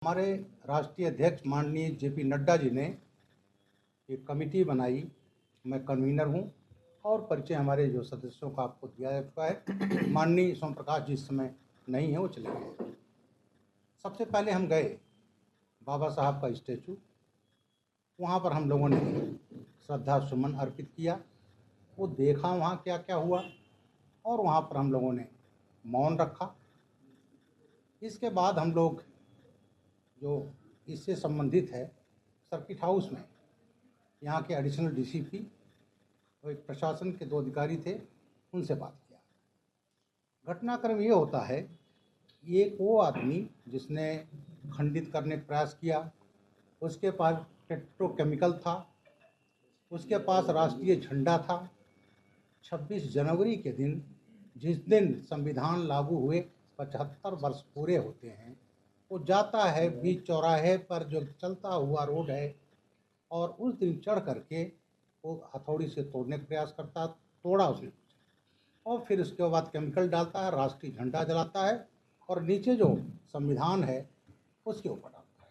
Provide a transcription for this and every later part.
हमारे राष्ट्रीय अध्यक्ष माननीय जेपी नड्डा जी ने एक कमेटी बनाई। मैं कन्वीनर हूं और परिचय हमारे जो सदस्यों का आपको दिया जा चुका है। माननीय सोम प्रकाश जी इस समय नहीं है, वो चले गए। सबसे पहले हम गए बाबा साहब का स्टैचू, वहाँ पर हम लोगों ने श्रद्धा सुमन अर्पित किया। वो देखा वहाँ क्या क्या हुआ और वहाँ पर हम लोगों ने मौन रखा। इसके बाद हम लोग जो इससे संबंधित है सर्किट हाउस में यहाँ के एडिशनल डीसीपी और एक प्रशासन के 2 अधिकारी थे, उनसे बात किया। घटनाक्रम ये होता है, एक वो आदमी जिसने खंडित करने का प्रयास किया, उसके पास पेट्रोकेमिकल था, उसके पास राष्ट्रीय झंडा था। 26 जनवरी के दिन, जिस दिन संविधान लागू हुए 75 वर्ष पूरे होते हैं, वो जाता है बीच चौराहे पर जो चलता हुआ रोड है और उस दिन चढ़ करके वो हथौड़ी से तोड़ने का प्रयास करता, तोड़ा उसने और फिर उसके बाद केमिकल डालता है, राष्ट्रीय झंडा जलाता है और नीचे जो संविधान है उसके ऊपर डालता है।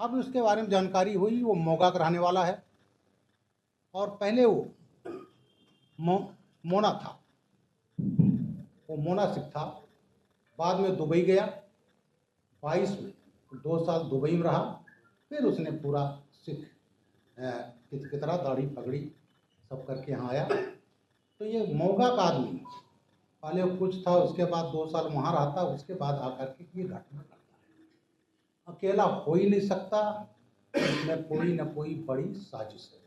अब उसके बारे में जानकारी हुई, वो मोगा का रहने वाला है और पहले वो मोना था, वो मोना सिख था। बाद में दुबई गया, 22 में 2 साल दुबई में रहा। फिर उसने पूरा सिख की तरह दाढ़ी पगड़ी सब करके यहाँ आया। तो ये मोगा का आदमी पहले वो कुछ था, उसके बाद 2 साल वहाँ रहता, उसके बाद आकर के ये घटना करता है। अकेला हो ही नहीं सकता, इसमें कोई न कोई बड़ी साजिश है।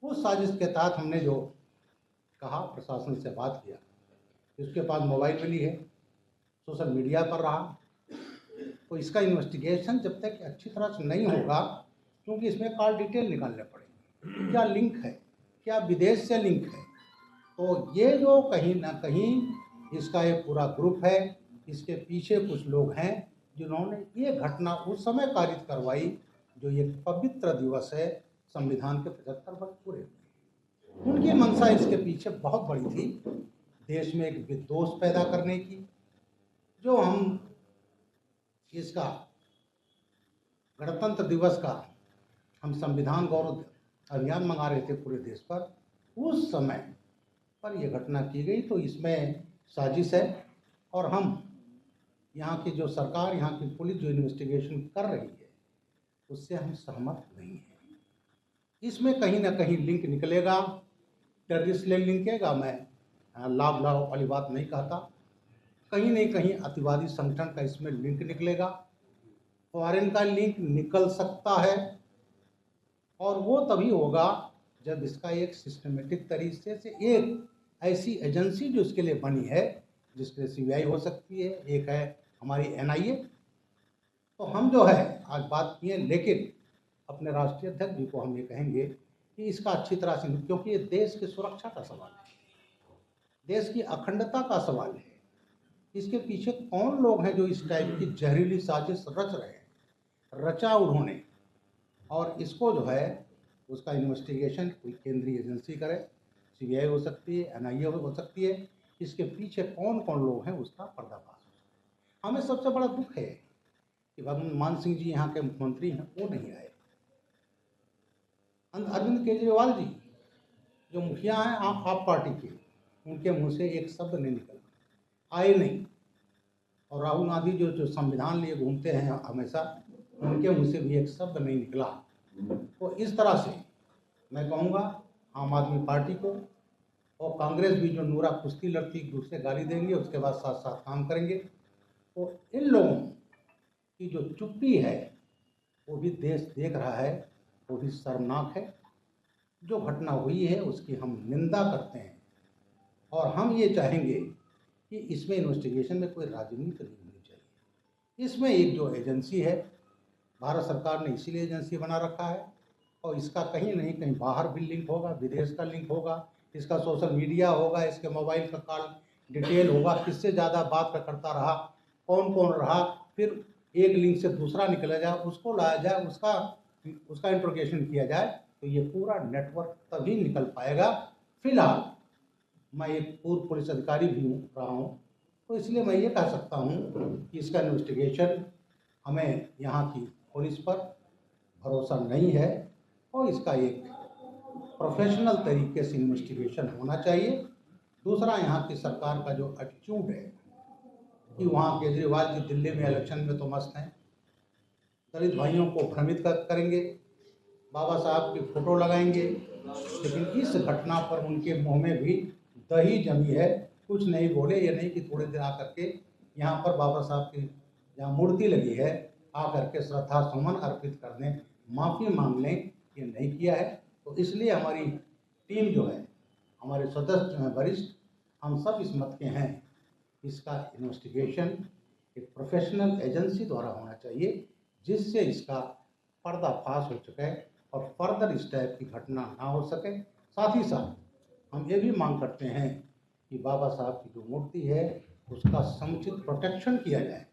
उस साजिश के तहत हमने जो कहा, प्रशासन से बात किया, उसके पास मोबाइल मिली है, सोशल मीडिया पर रहा। तो इसका इन्वेस्टिगेशन जब तक अच्छी तरह से नहीं होगा, क्योंकि इसमें कॉल डिटेल निकालने पड़ेंगे, क्या लिंक है, क्या विदेश से लिंक है। तो ये जो कहीं ना कहीं इसका एक पूरा ग्रुप है, इसके पीछे कुछ लोग हैं जिन्होंने ये घटना उस समय कारित करवाई जो ये पवित्र दिवस है, संविधान के 75 वर्ष पूरे हुए। उनकी मंशा इसके पीछे बहुत बड़ी थी, देश में एक विद्वेष पैदा करने की। जो हम इसका गणतंत्र दिवस का हम संविधान गौरव अभियान मंगा रहे थे पूरे देश पर, उस समय पर यह घटना की गई। तो इसमें साजिश है और हम यहाँ की जो सरकार, यहाँ की पुलिस जो इन्वेस्टिगेशन कर रही है, उससे हम सहमत नहीं हैं। इसमें कहीं ना कहीं लिंक निकलेगा, टेररिस्ट लिंक निकलेगा। मैं लाभ वाली बात नहीं कहता, कहीं नहीं कहीं अतिवादी संगठन का इसमें लिंक निकलेगा, फॉरेन का लिंक निकल सकता है। और वो तभी होगा जब इसका एक सिस्टमेटिक तरीके से एक ऐसी एजेंसी जो इसके लिए बनी है, जिसके लिए सीबीआई हो सकती है, एक है हमारी एनआईए। तो हम जो है आज बात किए, लेकिन अपने राष्ट्रीय अध्यक्ष जी को हम ये कहेंगे कि इसका अच्छी तरह से, क्योंकि ये देश की सुरक्षा का सवाल है, देश की अखंडता का सवाल है। इसके पीछे कौन लोग हैं जो इस टाइप की जहरीली साजिश रच रहे हैं, रचा उन्होंने, और इसको जो है उसका इन्वेस्टिगेशन कोई केंद्रीय एजेंसी करे, सीबीआई हो सकती है, एनआईए हो सकती है। इसके पीछे कौन कौन लोग हैं उसका पर्दाफाश हो सकता है। हमें सबसे बड़ा दुख है कि भगवान मान सिंह जी यहाँ के मुख्यमंत्री हैं, वो नहीं आए। अरविंद केजरीवाल जी जो मुखिया हैं आप पार्टी के, उनके मुंह से एक शब्द नहीं निकला, आए नहीं। और राहुल गांधी जो संविधान लिए घूमते हैं हमेशा, उनके मुंह से भी एक शब्द नहीं निकला। तो इस तरह से मैं कहूँगा आम आदमी पार्टी को और कांग्रेस भी, जो नूरा कुश्ती लड़ती एक दूसरे गाली देंगे, उसके बाद साथ साथ काम करेंगे। तो इन लोगों की जो चुप्पी है वो भी देश देख रहा है, वो भी शर्मनाक है। जो घटना हुई है उसकी हम निंदा करते हैं और हम ये चाहेंगे कि इसमें इन्वेस्टिगेशन में कोई राजनीति नहीं होनी चाहिए। इसमें एक जो एजेंसी है, भारत सरकार ने इसीलिए एजेंसी बना रखा है, और इसका कहीं नहीं कहीं बाहर भी लिंक होगा, विदेश का लिंक होगा, इसका सोशल मीडिया होगा, इसके मोबाइल का कॉल डिटेल होगा, किससे ज़्यादा बात करता रहा, कौन कौन रहा, फिर एक लिंक से दूसरा निकला जाए, उसको लाया जाए, उसका इंट्रोगेशन किया जाए, तो ये पूरा नेटवर्क तभी निकल पाएगा। फिलहाल मैं एक पूर्व पुलिस अधिकारी भी रहा हूँ तो इसलिए मैं ये कह सकता हूँ कि इसका इन्वेस्टिगेशन हमें यहाँ की पुलिस पर भरोसा नहीं है और इसका एक प्रोफेशनल तरीके से इन्वेस्टिगेशन होना चाहिए। दूसरा, यहाँ की सरकार का जो एटीट्यूड है कि वहाँ केजरीवाल जी दिल्ली में इलेक्शन में तो मस्त हैं, दलित भाइयों को भ्रमित करेंगे, बाबा साहब की फोटो लगाएंगे, लेकिन इस घटना पर उनके मुंह में भी दही जमी है। कुछ नहीं बोले, ये नहीं कि थोड़े देर आकर के यहाँ पर बाबा साहब की जहाँ मूर्ति लगी है आकर के श्रद्धा सुमन अर्पित करने, माफ़ी मांग लें, ये नहीं किया है। तो इसलिए हमारी टीम जो है, हमारे सदस्य जो हैं वरिष्ठ, हम सब इस मत के हैं, इसका इन्वेस्टिगेशन एक प्रोफेशनल एजेंसी द्वारा होना चाहिए जिससे इसका पर्दाफाश हो सके और फर्दर इस टाइप की घटना ना हो सके। साथ ही साथ हम ये भी मांग करते हैं कि बाबा साहब की जो मूर्ति है उसका समुचित प्रोटेक्शन किया जाए,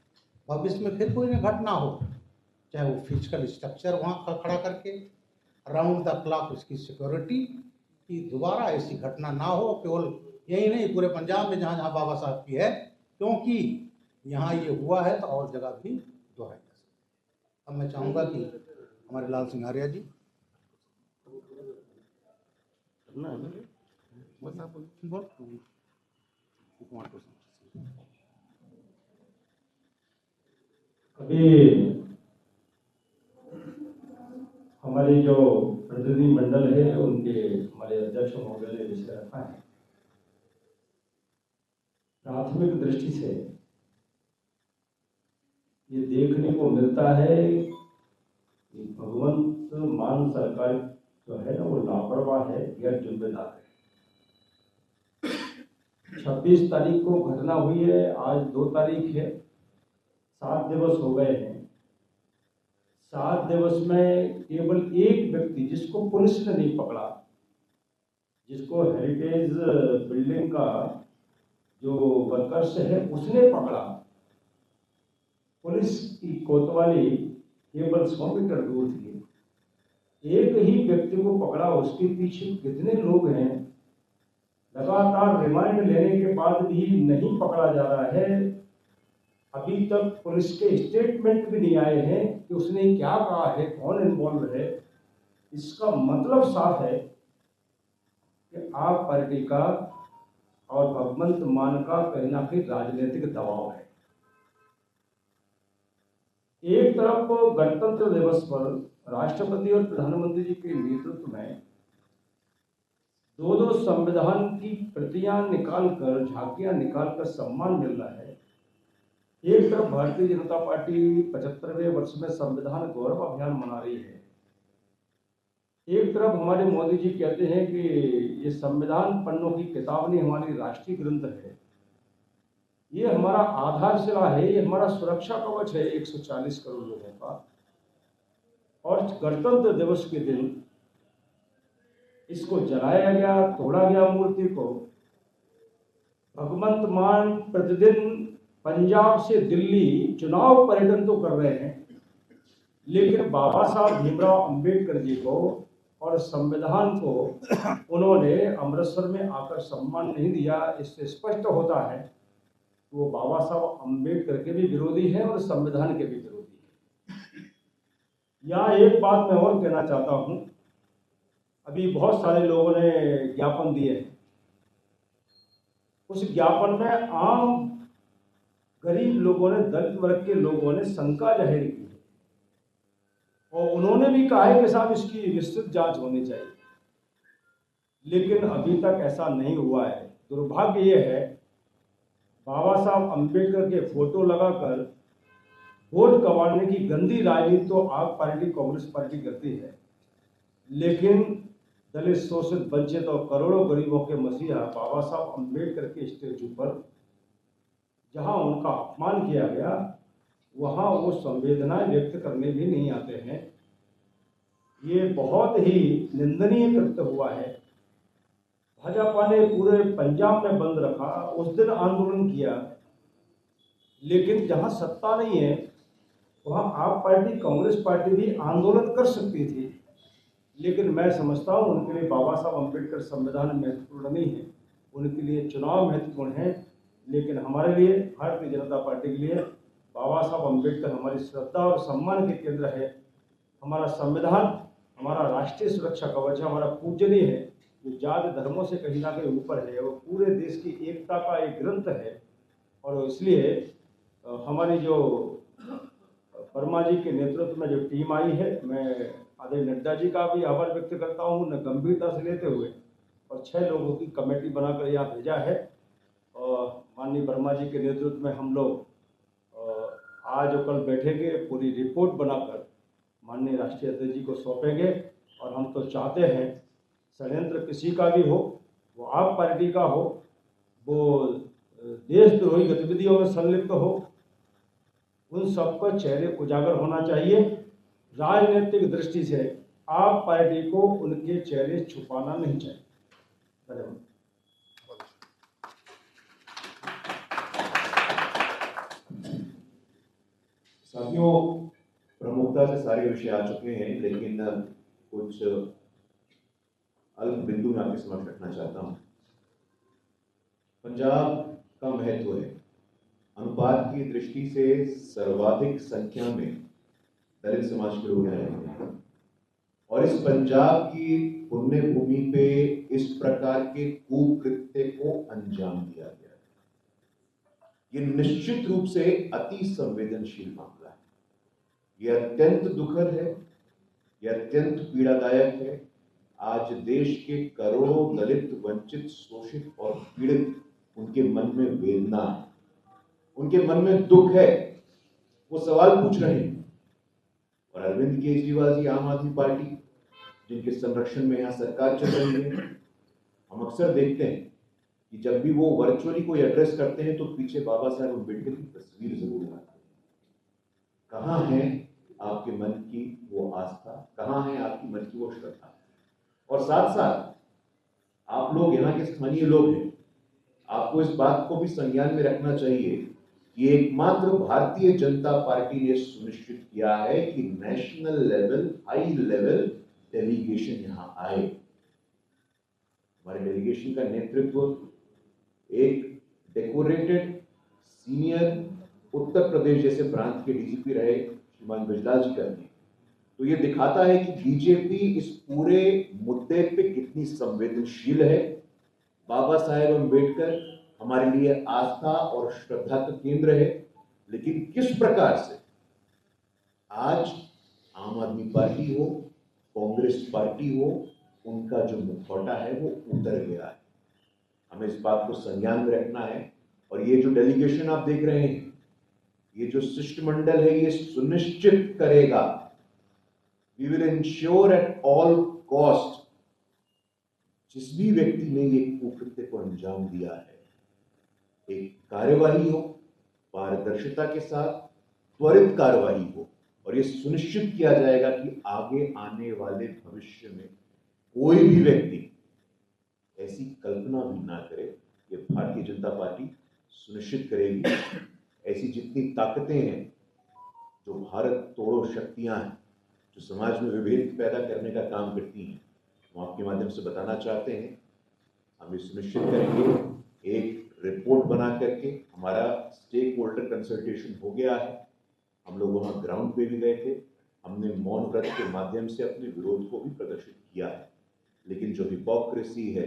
भविष्य में फिर कोई घटना हो, चाहे वो फिजिकल स्ट्रक्चर वहाँ खड़ा करके राउंड द क्लॉक उसकी सिक्योरिटी, कि दोबारा ऐसी घटना ना हो। केवल यही नहीं, पूरे पंजाब में जहाँ जहाँ बाबा साहब की है, क्योंकि यहाँ ये हुआ है तो और जगह भी दोहराई जा सकती है। अब मैं चाहूँगा कि हमारे लाल सिंघारिया जी अभी हमारे जो प्रतिनिधि मंडल है उनके हमारे अध्यक्ष महोदय ने विषय रखा है। प्राथमिक दृष्टि से ये देखने को मिलता है कि भगवंत मान सरकार जो है ना वो लापरवाह है, गैर जिम्मेदार है। 26 तारीख को घटना हुई है, आज 2 तारीख है, 7 दिवस हो गए हैं। 7 दिवस में केवल एक व्यक्ति जिसको पुलिस ने नहीं पकड़ा, जिसको हेरिटेज बिल्डिंग का जो वर्कर्स है उसने पकड़ा। पुलिस की कोतवाली केवल 100 मीटर दूर थी, एक ही व्यक्ति को पकड़ा, उसके पीछे कितने लोग हैं। लगातार रिमांड लेने के बाद भी नहीं पकड़ा जा रहा है। अभी तक पुलिस के स्टेटमेंट भी नहीं आए हैं कि उसने क्या कहा है, कौन इन्वॉल्व है। इसका मतलब साफ है कि आप पार्टी का और भगवंत मान का कहीं ना कहीं राजनीतिक दबाव है। एक तरफ गणतंत्र दिवस पर राष्ट्रपति और प्रधानमंत्री जी के नेतृत्व में 2-2 संविधान की प्रतियां निकालकर, झांकियां निकालकर सम्मान मिल रहा है। एक तरफ भारतीय जनता पार्टी 75वें वर्ष में संविधान गौरव अभियान मना रही है। एक तरफ हमारे मोदी जी कहते हैं कि ये संविधान पन्नों की किताब नहीं, हमारी राष्ट्रीय ग्रंथ है, ये हमारा आधारशिला है, ये हमारा सुरक्षा कवच है 140 करोड़ लोगों का। और गणतंत्र दिवस के दिन इसको जलाया गया, तोड़ा गया मूर्ति को। भगवंत मान प्रतिदिन पंजाब से दिल्ली चुनाव पर्यटन तो कर रहे हैं, लेकिन बाबा साहब भीमराव अंबेडकर जी को और संविधान को उन्होंने अमृतसर में आकर सम्मान नहीं दिया। इससे स्पष्ट होता है वो बाबा साहब अंबेडकर के भी विरोधी हैं और संविधान के भी विरोधी हैं। यहाँ एक बात मैं और कहना चाहता हूँ, अभी बहुत सारे लोगों ने ज्ञापन दिए हैं। उस ज्ञापन में आम गरीब लोगों ने, दलित वर्ग के लोगों ने शंका जाहिर की है और उन्होंने भी कहा है कि साहब इसकी विस्तृत जांच होनी चाहिए, लेकिन अभी तक ऐसा नहीं हुआ है। दुर्भाग्य ये है, बाबा साहब अंबेडकर के फोटो लगाकर वोट कमाने की गंदी राजनीति तो आप पार्टी, कांग्रेस पार्टी करती है, लेकिन दलित, शोषित, वंचित और करोड़ों गरीबों के मसीहा बाबा साहब अंबेडकर के स्टेचू पर जहां उनका अपमान किया गया, वहां वो संवेदनाएं व्यक्त करने भी नहीं आते हैं। ये बहुत ही निंदनीय कृत्य हुआ है। भाजपा ने पूरे पंजाब में बंद रखा, उस दिन आंदोलन किया, लेकिन जहां सत्ता नहीं है वहां आप पार्टी, कांग्रेस पार्टी भी आंदोलन कर सकती थी। लेकिन मैं समझता हूं उनके लिए बाबा साहब अंबेडकर संविधान महत्वपूर्ण नहीं है, उनके लिए चुनाव महत्वपूर्ण है। लेकिन हमारे लिए, भारतीय जनता पार्टी के लिए, बाबा साहब अम्बेडकर हमारी श्रद्धा और सम्मान के केंद्र है। हमारा संविधान हमारा राष्ट्रीय सुरक्षा कवच है, हमारा पूजनीय है, जो जाति धर्मों से कहीं ना कहीं ऊपर है, वो पूरे देश की एकता का एक ग्रंथ है। और इसलिए हमारी जो वर्मा जी के नेतृत्व में जो टीम आई है, मैं आदरणीय नड्डा जी का भी आभार व्यक्त करता हूँ, उन्हें गंभीरता से लेते हुए और 6 लोगों की कमेटी बनाकर यहाँ भेजा है। और माननीय वर्मा जी के नेतृत्व में हम लोग आज और कल बैठेंगे, पूरी रिपोर्ट बनाकर माननीय राष्ट्रीय अध्यक्ष जी को सौंपेंगे। और हम तो चाहते हैं षड्यंत्र किसी का भी हो, वो आप पार्टी का हो, वो देशद्रोही गतिविधियों में संलिप्त हो, उन सबका चेहरे उजागर होना चाहिए। राजनीतिक दृष्टि से आप पार्टी को उनके चेहरे छुपाना नहीं चाहिए। धन्यवाद। साथियों, प्रमुखता से सारे विषय आ चुके हैं, लेकिन कुछ अल्प बिंदु मैं आपके समक्ष रखना चाहता हूं। पंजाब का महत्व है। अनुपात की दृष्टि से सर्वाधिक संख्या में दलित समाज के लोग रहते हैं और इस पंजाब की पुण्य भूमि पे इस प्रकार के कुकृत्य को अंजाम दिया गया है। ये निश्चित रूप से अति संवेदनशील मामला है। यह अत्यंत दुखद है, यह अत्यंत पीड़ादायक है। आज देश के करोड़ों दलित, वंचित, शोषित और पीड़ित, उनके मन में वेदना है, उनके मन में दुख है, वो सवाल पूछ रहे हैं। और अरविंद केजरीवाल जी, आम आदमी पार्टी, जिनके संरक्षण में यहाँ सरकार चल रही है, हम अक्सर देखते हैं कि जब भी वो वर्चुअली कोई एड्रेस करते हैं तो पीछे बाबा साहब अम्बेडकर की तस्वीर जरूर लगाते हैं। कहाँ है आपके मन की वो आस्था, कहाँ है आपकी मन की वो श्रद्धा? और साथ साथ आप लोग यहाँ के स्थानीय लोग हैं, आपको इस बात को भी संज्ञान में रखना चाहिए कि एकमात्र भारतीय जनता पार्टी ने सुनिश्चित किया है कि national level, high level delegation यहाँ आए। हमारे डेलीगेशन का नेतृत्व एक डेकोरेटेड सीनियर उत्तर प्रदेश जैसे प्रांत के डीजीपी रहे श्रीमान बिजलाल जी करते हैं। तो ये दिखाता है कि बीजेपी इस पूरे मुद्दे पे कितनी संवेदनशील है। बाबा साहेब अम्बेडकर हमारे लिए आस्था और श्रद्धा का केंद्र है, लेकिन किस प्रकार से आज आम आदमी पार्टी हो, कांग्रेस पार्टी हो, उनका जो मुखौटा है वो उतर गया है। हमें इस बात को संज्ञान में रखना है। और ये जो डेलीगेशन आप देख रहे हैं, ये जो शिष्टमंडल है, ये सुनिश्चित करेगा, we will ensure at all cost, जिस भी व्यक्ति ने ये कुकृत्य को अंजाम दिया है, एक कार्यवाही हो, पारदर्शिता के साथ त्वरित कार्यवाही हो, और ये सुनिश्चित किया जाएगा कि आगे आने वाले भविष्य में कोई भी व्यक्ति ऐसी कल्पना भी ना करे। ये भारतीय जनता पार्टी सुनिश्चित करेगी। ऐसी जितनी ताकतें हैं, जो भारत तोड़ो शक्तियां हैं, जो समाज में विभेद पैदा करने का काम करती हैं, हम आपके माध्यम से बताना चाहते हैं। हम ये सुनिश्चित करेंगे, एक रिपोर्ट बना करके, हमारा स्टेक होल्डर कंसल्टेशन हो गया है, हम लोग वहाँ ग्राउंड पे भी गए थे, हमने मौन व्रत के माध्यम से अपने विरोध को भी प्रदर्शित किया है। लेकिन जो हिपोक्रेसी है,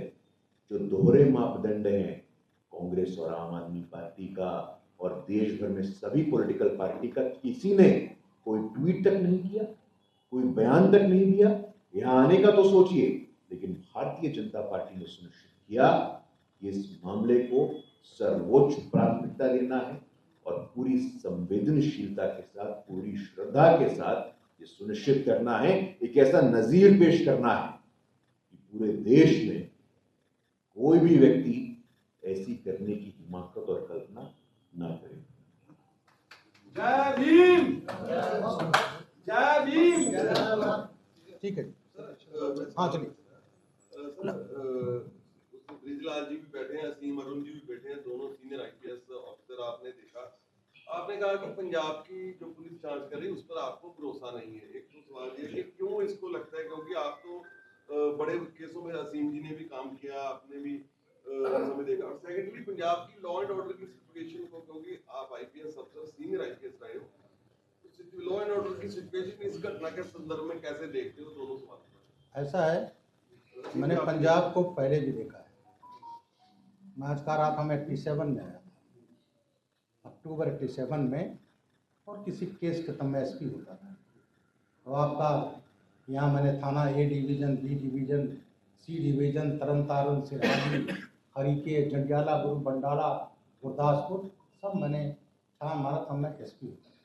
जो दोहरे मापदंड हैं कांग्रेस और आम आदमी पार्टी का और देश भर में सभी पॉलिटिकल पार्टी का, किसी ने कोई ट्वीट तक नहीं किया, कोई बयान तक नहीं दिया। यहाँ आने का तो सोचिए, लेकिन भारतीय जनता पार्टी ने सुनिश्चित किया कि इस मामले को सर्वोच्च प्राथमिकता देना है और पूरी संवेदनशीलता के साथ, पूरी श्रद्धा के साथ ये सुनिश्चित करना है, एक ऐसा नजीर पेश करना है कि पूरे देश में कोई भी व्यक्ति ऐसी करने की हिम्मत और कल्पना ना करे। जय भीम, जय भीम। ठीक है, हाँ चलिए। ब्रिजलाल जी भी बैठे हैं, असीम अरुण जी भी बैठे हैं, दोनों सीनियर आईपीएस ऑफिसर। आपने देखा, आपने कहा कि पंजाब की जो पुलिस जांच कर रही है उस पर आपको भरोसा नहीं है। एक तो सवाल ये कि क्यों इसको लगता है, क्योंकि आप तो बड़े केसों में असीम जी ने भी काम किया, आपने भी समय देगा। और सेकेंडली पंजाब की लॉ एंड ऑर्डर की सिचुएशन को, क्योंकि आप आईपीएस अफसर, सीनियर आईपीएस रहे हो, तो लॉ एंड ऑर्डर की सिचुएशन इस घटना के संदर्भ में कैसे देखते हो? दोनों सवाल। ऐसा है, मैंने पंजाब को पहले भी देखा है। मैं आज कह रहा था, मैं 87 में आया था, अक्टूबर 87 में, और किसी केस के तब मैं एसपी होता था। तो आपका यहाँ मैंने थाना ए डिवीज़न, बी डिवीज़न, सी डिवीज़न, तरन तारण, सिरहानी, हरीके, जंडियाला, गुरु बंडाला, गुरदासपुर, सब मैंने छान मारा, तब मैं एसपी होता था।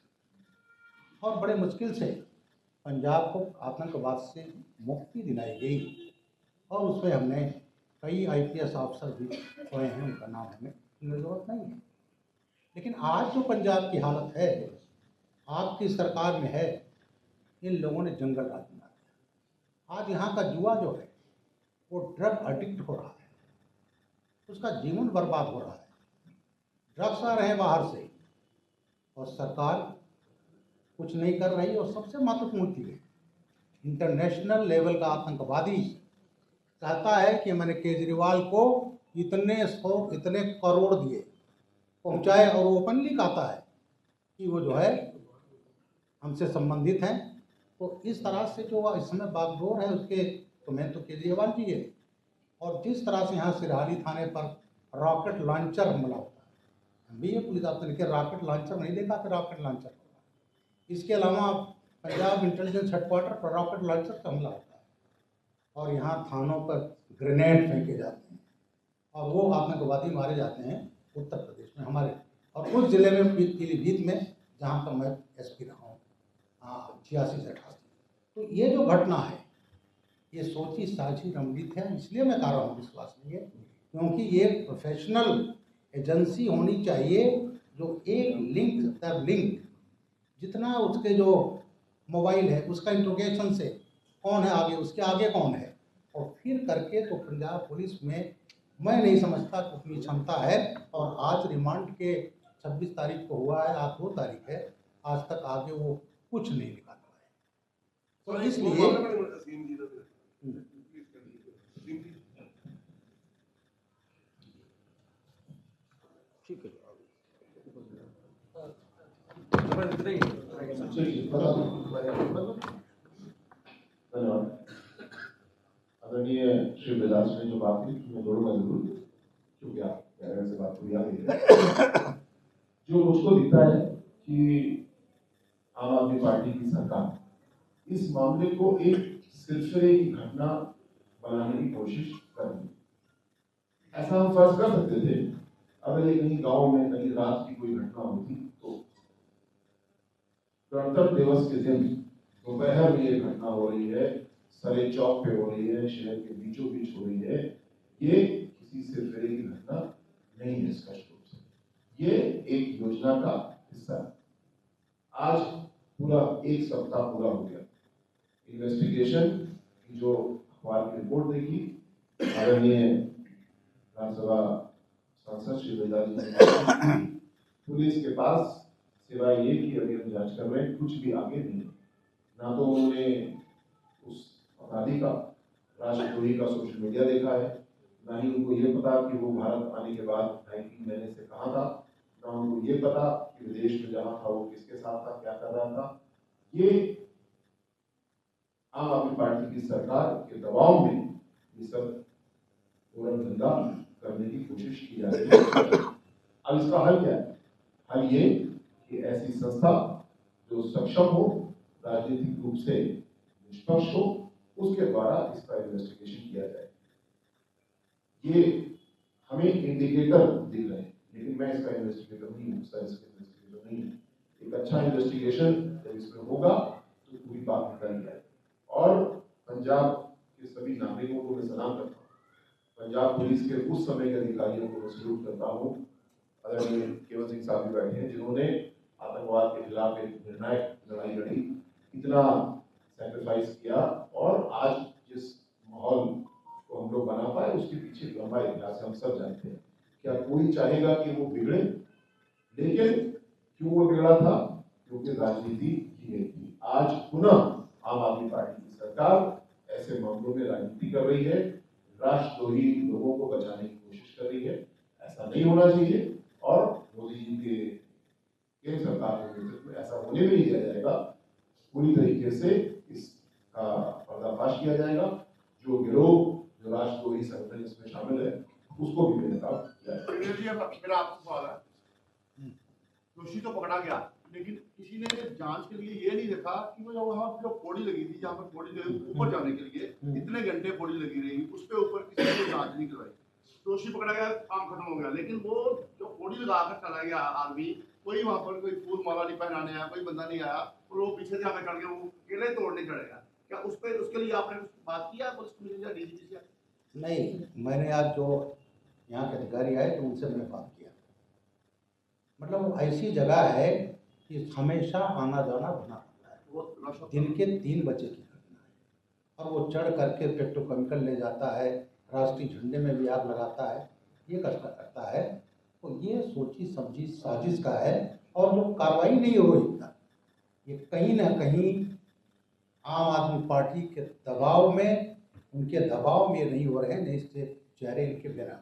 और बड़े मुश्किल से पंजाब को आतंकवाद से मुक्ति दिलाई गई, और उसमें हमने कई आईपीएस अफसर भी खोए हैं, उनका नाम हमें जरूरत नहीं है। लेकिन आज जो पंजाब की हालत है, आपकी सरकार में है, इन लोगों ने जंगल राज बना दिया। आज यहाँ का युवा जो है वो ड्रग एडिक्ट हो रहा है, उसका जीवन बर्बाद हो रहा है। ड्रग्स आ रहे हैं बाहर से और सरकार कुछ नहीं कर रही। और सबसे महत्वपूर्ण चीज़ है, इंटरनेशनल लेवल का आतंकवादी कहता है कि मैंने केजरीवाल को इतने करोड़ दिए, पहुंचाए, और वो ओपनली कहता है कि वो जो है हमसे संबंधित हैं। तो इस तरह से जो इस समय बागडोर है उसके तो मैं तो केजरीवाल जी है। और जिस तरह से यहाँ सिरहानी थाने पर रॉकेट लॉन्चर हमला होता है, हम भी ये पुलिस आपने लिखे रॉकेट लॉन्चर नहीं देखा कि रॉकेट लॉन्चर होगा। इसके अलावा पंजाब इंटेलिजेंस हेडक्वार्टर पर रॉकेट लॉन्चर का हमला होता है, और यहाँ थानों पर ग्रेनेड फेंके जाते हैं, और वो आतंकवादी मारे जाते हैं उत्तर प्रदेश में हमारे, और उस जिले में पीलीभीत में, जहाँ पर मैं एसपी रहा हूँ 86 से 88। तो ये जो घटना है ये सोची साझी रणनीति है। इसलिए मैं कह रहा हूँ विश्वास नहीं है, क्योंकि ये प्रोफेशनल एजेंसी होनी चाहिए जो एक लिंक दर लिंक, जितना उसके जो मोबाइल है उसका इंट्रोगेशन से कौन है आगे, उसके आगे कौन है, और फिर करके तो पंजाब पुलिस में मैं नहीं समझता कि उतनी क्षमता है। और आज रिमांड के 26 तारीख को हुआ है, आज 2 तारीख है, आज तक आगे वो कुछ नहीं निकाल पाए। तो इसलिए ठीक है, धन्यवाद। आदरणीय श्री विलास ने जो बात की मैं जोड़ूंगा जरूर, क्योंकि आप से बात को याद है। जो मुझको दिखता है कि आम आदमी पार्टी की सरकार इस मामले को एक सिलसिले की घटना बनाने की कोशिश कर रही है। ऐसा हम फर्ज कर सकते थे अगर ये कहीं गांव में कहीं रात की कोई घटना होती तो। गणतंत्र दिवस के दिन दोपहर में ये घटना हो रही है, सरे चौक पे हो रही है, शहर के बीचों बीच हो रही है, ये किसी सिलसिले की घटना नहीं है। स्पष्ट रूप से ये एक योजना का हिस्सा है। आज पूरा 1 सप्ताह पूरा हो गया इन्वेस्टिगेशन की, जो अखबार की रिपोर्ट देखी, आदरणीय राज्यसभा सांसद श्री वेदा जी ने, पुलिस के पास सिवाय ये कि अभी हम जांच कर रहे हैं, कुछ भी आगे नहीं। ना तो उन्होंने उस अपराधी का, राष्ट्रद्रोही का सोशल मीडिया देखा है, ना ही उनको ये पता कि वो भारत आने के बाद 19 महीने से कहाँ था, ना उनको ये पता कि विदेश में जहाँ था वो किसके साथ था, क्या कर रहा था। ये आम आदमी पार्टी की सरकार के दबाव में ये सब धंधा करने की कोशिश की जा रही है। अब इसका हल क्या है? हल ये कि ऐसी संस्था जो सक्षम हो, राजनीतिक रूप से निष्पक्ष हो, उसके द्वारा इसका इन्वेस्टिगेशन किया जाए। ये हमें इंडिकेटर दिख रहे हैं, लेकिन मैं इसका इन्वेस्टिगेटर नहीं हूँ, इसका इन्वेस्टिगेटर नहीं है। एक अच्छा इन्वेस्टिगेशन जब इसमें होगा तो पूरी बात निकल जाए। और पंजाब के सभी नागरिकों को मैं सलाम करता हूँ, पंजाब पुलिस के उस समय के अधिकारियों को मैं सल्यूट करता हूँ। आदरणीय केवल सिंह साहब भी बैठे हैं, जिन्होंने आतंकवाद के खिलाफ एक निर्णायक लड़ाई लड़ी, इतना सैक्रिफाइस किया, और आज जिस माहौल को हम लोग बना पाए उसके पीछे लंबा इतिहास हम सब जानते हैं। क्या कोई चाहेगा कि वो बिगड़े? लेकिन क्यों वो बिगड़ा था? क्योंकि राजनीति की गई थी। आज पुनः आम आदमी पार्टी की सरकार ऐसे मामलों में राजनीति कर रही है, राष्ट्रद्रोही लोगों को बचाने की कोशिश कर रही है। ऐसा नहीं होना चाहिए और मोदी जी के केंद्र सरकार के नेतृत्व में ऐसा होने भी नहीं दिया जाएगा। पूरी तरीके से इसका पर्दाफाश किया जाएगा। जो गिरोह, जो राष्ट्रद्रोही संगठन इसमें शामिल है, उसको भी बेनकाब किया जाएगा। मेरा आपसे सवाल है, दोषी तो पकड़ा गया, लेकिन किसी ने जांच के लिए ये नहीं देखा कि वो जो वहाँ जो पौड़ी लगी थी, जहाँ पर पौड़ी लगी ऊपर जाने के लिए इतने घंटे पौड़ी लगी रही, उस पे ऊपर किसी ने जांच नहीं करवाई। दोषी पकड़ा गया, काम खत्म हो गया, लेकिन वो जो पौड़ी लगा कर चला गया आदमी, कोई वहाँ पर कोई फूल माला नहीं पहनाने आया, कोई बंदा नहीं आया, और वो पीछे से आकर चढ़ के वो केले तोड़ने चढ़ेगा। क्या उस पर उसके लिए आपने बात किया पुलिस कमिश्नर या डीजीपी से? नहीं, मैंने आज जो यहाँ के अधिकारी आए तो उनसे मैंने बात किया। मतलब ऐसी जगह है कि हमेशा आना जाना बना रहता है। वो दिन के 3 बजे की घटना है और वो चढ़ करके पेट्रोकेमिकल ले जाता है, राष्ट्रीय झंडे में भी आग लगाता है, ये करता है। तो ये सोची समझी साजिश का है और जो कार्रवाई नहीं हो रही था, ये कहीं ना कहीं आम आदमी पार्टी के दबाव में, उनके दबाव में नहीं हो रहे हैं, नहीं इससे चेहरे इनके बिना।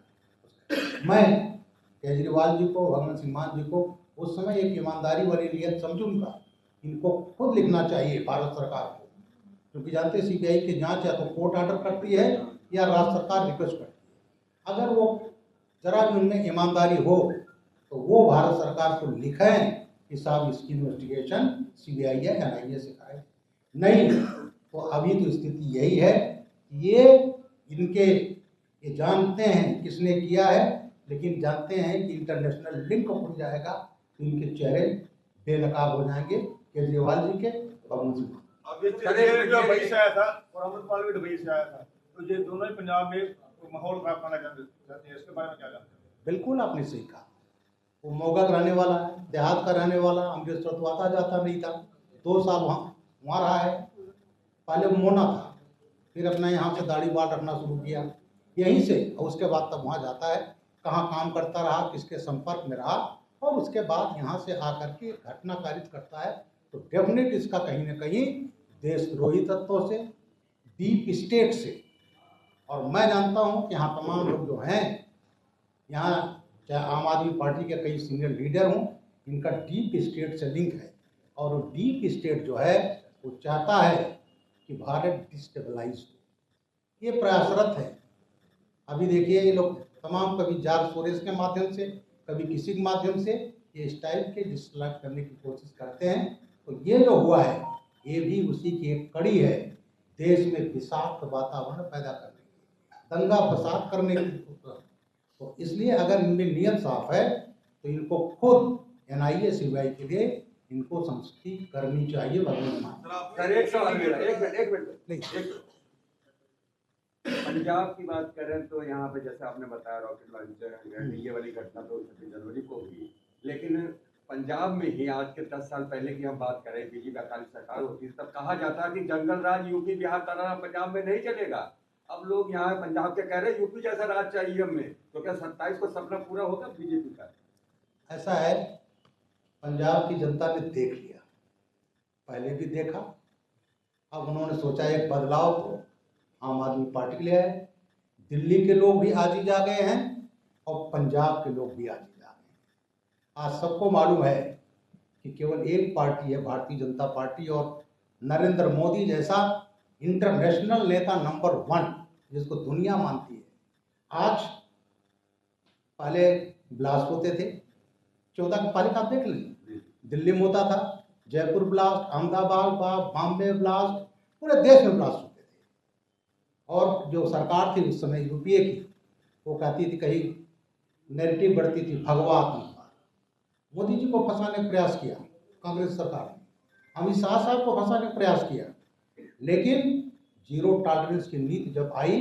मैं केजरीवाल जी को, भगवंत सिंह मान जी को उस समय एक ईमानदारी वाली नियत समझूंगा। इनको खुद लिखना चाहिए भारत सरकार को, क्योंकि जानते हैं सीबीआई की जांच या तो कोर्ट ऑर्डर करती है या राज्य सरकार रिक्वेस्ट करती है। अगर वो जरा भी उनमें ईमानदारी हो तो वो भारत सरकार को लिखें कि साहब इसकी इन्वेस्टिगेशन सीबीआई या एनआईए से कराए। नहीं तो अभी तो स्थिति यही है कि ये जानते हैं किसने किया है, लेकिन जानते हैं कि इंटरनेशनल लिंक खुल जाएगा तो इनके चेहरे बेनकाब हो जाएंगे, केजरीवाल जी के, भगवंत सिंह। अब ये दुबई से आया था और अमृतपाल भी दुबई से आया था, तो ये दोनों ही पंजाब में माहौल खराब करना चाहते हैं, इसके बारे में क्या जानते हैं? बिल्कुल आपने सही कहा। वो मोगा का रहने वाला है, देहात का रहने वाला, अमृतसर तो आता जाता नहीं था, 2 साल वहाँ रहा है। पहले वो मोना था, फिर अपना यहाँ से दाढ़ी बाल रखना शुरू किया यहीं से, और उसके बाद तब वहाँ जाता है, कहाँ काम करता रहा, किसके संपर्क में रहा, और उसके बाद यहाँ से आकर के घटना कारित करता है। तो डेफिनेट इसका कहीं ना कहीं देशद्रोही तत्वों से, डीप स्टेट से, और मैं जानता हूँ कि यहाँ तमाम लोग जो हैं, यहाँ चाहे आम आदमी पार्टी के कई सीनियर लीडर हों, इनका डीप स्टेट से लिंक है, और वो डीप स्टेट जो है वो चाहता है कि भारत डिस्टेबलाइज हो। ये प्रयासरत है। अभी देखिए ये लोग तमाम, कभी जॉर्ज सोरोस के माध्यम से, कभी किसी के माध्यम से ये स्टाइल के डिस्ट्रैक्ट करने की कोशिश करते हैं। तो ये जो हुआ है ये भी उसी की एक कड़ी है, देश में विषाक्त वातावरण पैदा करने की, दंगा फसाद करने की। तो इसलिए अगर इनमें नियत साफ है तो इनको खुद एनआईए सीबीआई के लिए इनको संस्कृति करनी चाहिए। सर एक सवाल मेरा, एक मिनट। पंजाब की बात करें तो यहाँ पे जैसे आपने बताया रॉकेट लॉन्चर, ये वाली घटना तो 26 जनवरी को हुई, लेकिन पंजाब में ही आज के 10 साल पहले की हम बात करें, बीजेपी अकाली सरकार होती है, तब कहा जाता है कि जंगल राज यूपी बिहार तरह पंजाब में नहीं चलेगा। अब लोग यहाँ पंजाब के कह रहे हैं यूपी जैसा राज चाहिए हमें, तो क्या 27 को सपना पूरा होगा बीजेपी का? ऐसा है, पंजाब की जनता ने देख लिया, पहले भी देखा, अब उन्होंने सोचा एक बदलाव तो आम आदमी पार्टी के लिए है। दिल्ली के लोग भी आज ही जा गए हैं और पंजाब के लोग भी आज ही जा गए हैं। आज सबको मालूम है कि केवल एक पार्टी है, भारतीय जनता पार्टी, और नरेंद्र मोदी जैसा इंटरनेशनल नेता नंबर 1 जिसको दुनिया मानती है। आज पहले ब्लास्ट होते थे, 14 के पहले आप देख लें, दिल्ली में होता था, जयपुर ब्लास्ट, अहमदाबाद, बॉम्बे ब्लास्ट, पूरे देश में ब्लास्ट होते थे। और जो सरकार थी उस समय यूपीए की, वो कहती थी, कहीं नैरेटिव बढ़ती थी भगवा आतंकवाद। मोदी जी को फंसाने का प्रयास किया कांग्रेस सरकार ने, अमित शाह साहब को फंसाने का प्रयास किया, लेकिन जीरो टॉलरेंस की नीति जब आई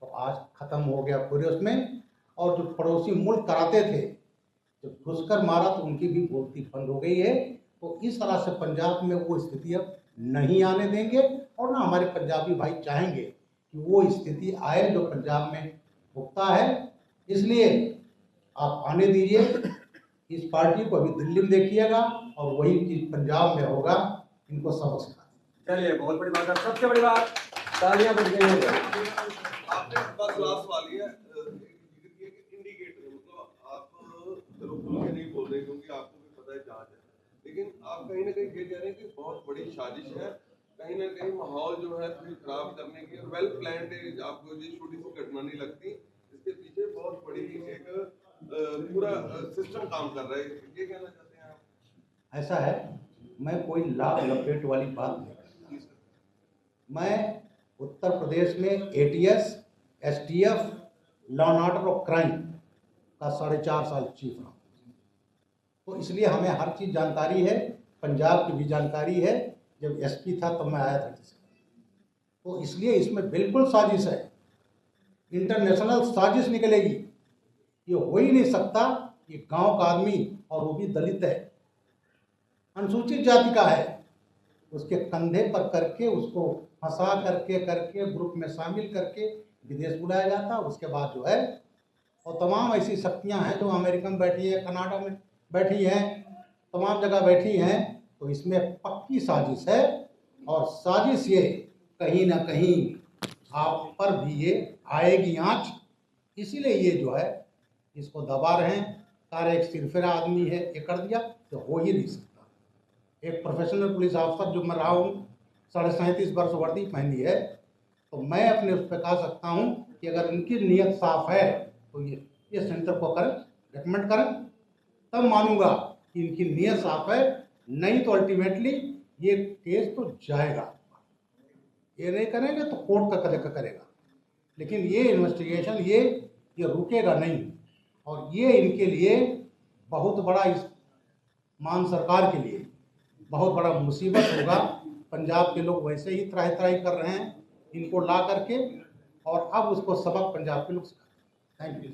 तो आज खत्म हो गया पूरे उसमें। और जो पड़ोसी मुल्क कराते थे, जब घुसकर मारा तो उनकी भी बोलती बंद हो गई है। तो इस तरह से पंजाब में वो स्थिति अब नहीं आने देंगे, और ना हमारे पंजाबी भाई चाहेंगे कि वो स्थिति आए जो पंजाब में भुगता है। इसलिए आप आने दीजिए, इस पार्टी को अभी दिल्ली में देखिएगा और वही चीज पंजाब में होगा, इनको सबक सिखा। चलिए, बहुत बड़ी बात है, सबसे बड़ी बात, तालियां बज गई हैं। आपने बस लास्ट वाली है, इंडिकेटर लेकिन आप कहीं ना कहीं ये कह रहे हैं कि बहुत बड़ी साजिश है, कहीं ना कहीं माहौल जो है थोड़ी खराब करने की, वेल प्लान्ड, आपको ये छोटी सी घटना नहीं लगती, इसके पीछे बहुत बड़ी एक पूरा सिस्टम काम कर रहा है, ये कहना चाहते हैं आप? ऐसा है, मैं कोई लाभ लपेट वाली बात नहीं करता। मैं उत्तर प्रदेश में ATS, STF, law and order और क्राइम का 4.5 साल चीफ रहा, तो इसलिए हमें हर चीज़ जानकारी है। पंजाब की भी जानकारी है, जब SP था तब मैं आया था, तो इसलिए इसमें बिल्कुल साजिश है, इंटरनेशनल साजिश निकलेगी। ये हो ही नहीं सकता। ये गांव का आदमी और वो भी दलित है, अनुसूचित जाति का है, उसके कंधे पर करके उसको फंसा करके ग्रुप में शामिल करके विदेश बुलाया जाता है। उसके बाद जो है, और तमाम ऐसी शक्तियां हैं जो अमेरिका में बैठी है, कनाडा में बैठी हैं, तमाम जगह बैठी हैं, तो इसमें पक्की साजिश है। और साजिश ये कहीं ना कहीं आप पर भी ये आएगी आँच, इसीलिए ये जो है इसको दबा रहे हैं। सारे एक सिरफिरा आदमी है, ये कर दिया, तो हो ही नहीं सकता। एक प्रोफेशनल पुलिस ऑफिसर जो मैं रहा हूँ, 37.5 वर्ष वर्दी पहनी है, तो मैं अपने उस पर कह सकता हूँ कि अगर इनकी नीयत साफ है तो ये सेंटर को करें, रिकमेंड करें, तब मानूंगा कि इनकी नीयत साफ है। नहीं तो अल्टीमेटली ये केस तो जाएगा, ये नहीं करेंगे तो कोर्ट का करेगा, लेकिन ये इन्वेस्टिगेशन ये रुकेगा नहीं। और ये इनके लिए बहुत बड़ा, इस मान सरकार के लिए बहुत बड़ा मुसीबत होगा। पंजाब के लोग वैसे ही त्राही त्राही कर रहे हैं इनको ला करके, और अब उसको सबक पंजाब के लोग सिखाते हैं। Thank you.